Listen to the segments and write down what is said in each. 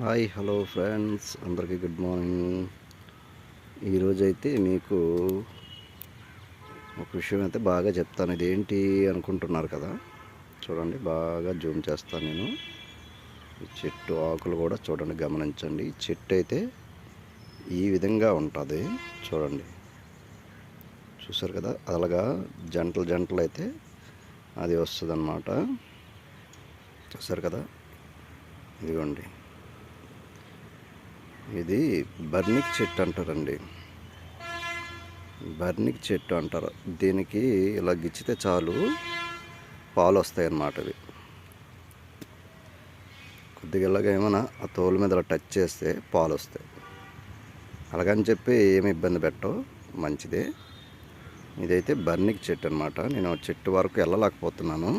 Hi hello friends, అందరికీ good morning. ఈరోజైతే మీకు ఒక విషయం అయితే బాగా చెప్తాను. ఇదేంటి అనుకుంటున్నారు కదా, చూడండి బాగా జూమ్ చేస్తాను నేను. ఈ చెట్టు ఆకులు కూడా చూడండి, గమనించండి. ఈ చెట్టు అయితే ఈ విధంగా ఉంటుంది చూడండి, చూసారు కదా. అలాగా జంటలు జంటలు అయితే అది వస్తుంది అన్నమాట. చూసారు కదా, ఇదిగోండి. ఇది బర్నిక్ చెట్టు అంటారండి, బర్నిక్ చెట్టు అంటారు. దీనికి ఇలా గిచ్చితే చాలు పాలు వస్తాయి అన్నమాట. ఇవి కొద్దిగా ఇలాగ ఏమైనా ఆ తోలు మీద టచ్ చేస్తే పాలు వస్తాయి. అలాగని చెప్పి ఏమి ఇబ్బంది పెట్టవు, మంచిదే. ఇదైతే బర్నిక్ చెట్టు అనమాట. నేను చెట్టు వరకు వెళ్ళలేకపోతున్నాను,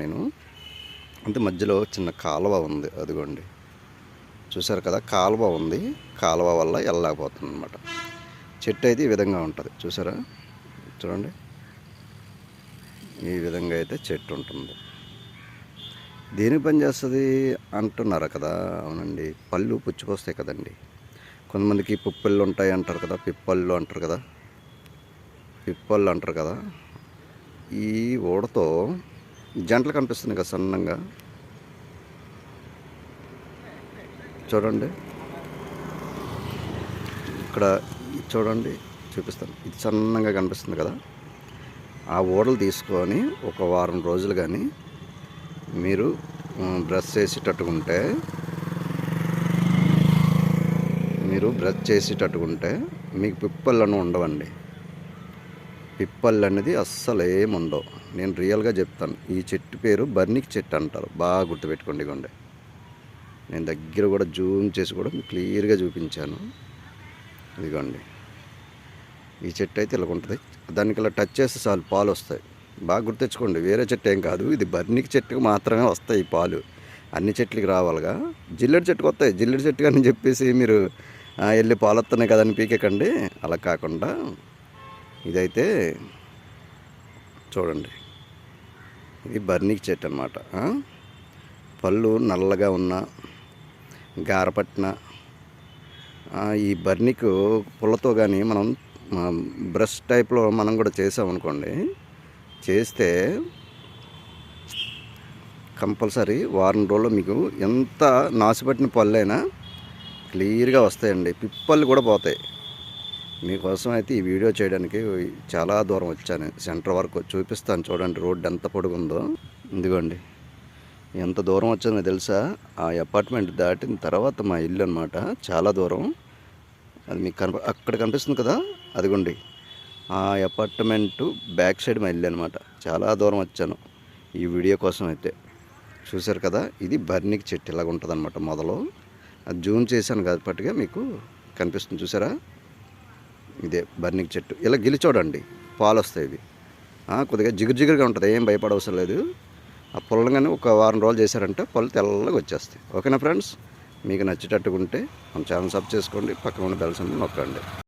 నేను. అంటే మధ్యలో చిన్న కాలువ ఉంది, అదిగోండి చూసారు కదా, కాలువ ఉంది. కాలువ వల్ల వెళ్ళలేకపోతుంది అనమాట. చెట్టు అయితే ఈ విధంగా ఉంటుంది, చూసారా, చూడండి. ఈ విధంగా అయితే చెట్టు ఉంటుంది. దేనికి పని చేస్తుంది అంటున్నారా కదా, అవునండి, పళ్ళు పుచ్చిపోస్తాయి కదండి. కొంతమందికి పుప్పళ్ళు ఉంటాయి అంటారు కదా, పిప్పళ్ళు అంటారు కదా. ఈ ఊడతో జంటలు కనిపిస్తుంది కదా సన్నంగా, చూడండి. ఇక్కడ చూడండి, చూపిస్తాను. ఇది సన్నంగా కనిపిస్తుంది కదా. ఆ ఊడలు తీసుకొని ఒక వారం రోజులు కానీ మీరు బ్రష్ చేసేటట్టుకుంటే మీకు పిప్పళ్ళు ఉండవండి. పిప్పళ్ళు అనేది అస్సలు ఏముండవు. నేను రియల్గా చెప్తాను. ఈ చెట్టు పేరు బర్నిక్ చెట్టు అంటారు, బాగా గుర్తుపెట్టుకోండి. ఇవ్వండి, నేను దగ్గర కూడా జూమ్ చేసి కూడా మీకు క్లియర్గా చూపించాను. ఇదిగోండి, ఈ చెట్టు అయితే ఇలా ఉంటుంది. దానికి ఇలా టచ్ చేస్తే చాలు పాలు వస్తాయి. బాగా గుర్తెచ్చుకోండి, వేరే చెట్టు ఏం కాదు, ఇది బర్నిక్ చెట్టుకు మాత్రమే వస్తాయి ఈ పాలు. అన్ని చెట్లకి రావాలిగా. జిల్లెడు చెట్టుకు వస్తాయి. జిల్లెడు చెట్టు అని చెప్పేసి మీరు వెళ్ళి పాలు వస్తున్నాయి కదని పీకేకండి. అలా కాకుండా ఇదైతే చూడండి, ఇది బర్నిక్ చెట్టు అన్నమాట. పళ్ళు నల్లగా ఉన్న, గారపట్టిన ఈ బర్నిక్ పుల్లతో కానీ మనం బ్రష్ టైప్లో మనం కూడా చేసామనుకోండి, చేస్తే కంపల్సరీ వారం రోజుల్లో మీకు ఎంత నాసుపట్టిన పళ్ళైనా క్లియర్గా వస్తాయండి. పిప్పళ్ళు కూడా పోతాయి. మీకోసం అయితే ఈ వీడియో చేయడానికి చాలా దూరం వచ్చాను, సెంటర్ వరకు చూపిస్తాను. చూడండి రోడ్డు ఎంత పొడుగుందో. ఇదిగోండి, ఎంత దూరం వచ్చానో తెలుసా. ఆ అపార్ట్మెంట్ దాటిన తర్వాత మా ఇల్లు అనమాట, చాలా దూరం. అది మీకు అక్కడ కనిపిస్తుంది కదా, అదిగోండి ఆ అపార్ట్మెంటు బ్యాక్ సైడ్ మా ఇల్లు అనమాట. చాలా దూరం వచ్చాను ఈ వీడియో కోసం అయితే. చూసారు కదా, ఇది బర్నిక్ చెట్టు ఇలాగ ఉంటుంది అనమాట. మొదలు అది జూమ్ చేశాను కాబట్టి మీకు కనిపిస్తుంది, చూసారా. ఇదే బర్నిక్ చెట్టు. ఇలా గిలి చూడండి, పాలు వస్తాయి. ఇవి కొద్దిగా జిగురుగా ఉంటుంది, ఏం భయపడవసరం లేదు. ఆ పుల్లగానే ఒక వారం రోజులు చేశారంటే పళ్ళు తెల్లగా వచ్చేస్తాయి. ఓకేనా ఫ్రెండ్స్, మీకు నచ్చేటట్టుగా ఉంటే మన ఛానల్ సబ్స్క్రైబ్ చేసుకోండి, పక్కన ఉన్న బెల్ సింబల్ నొక్కండి.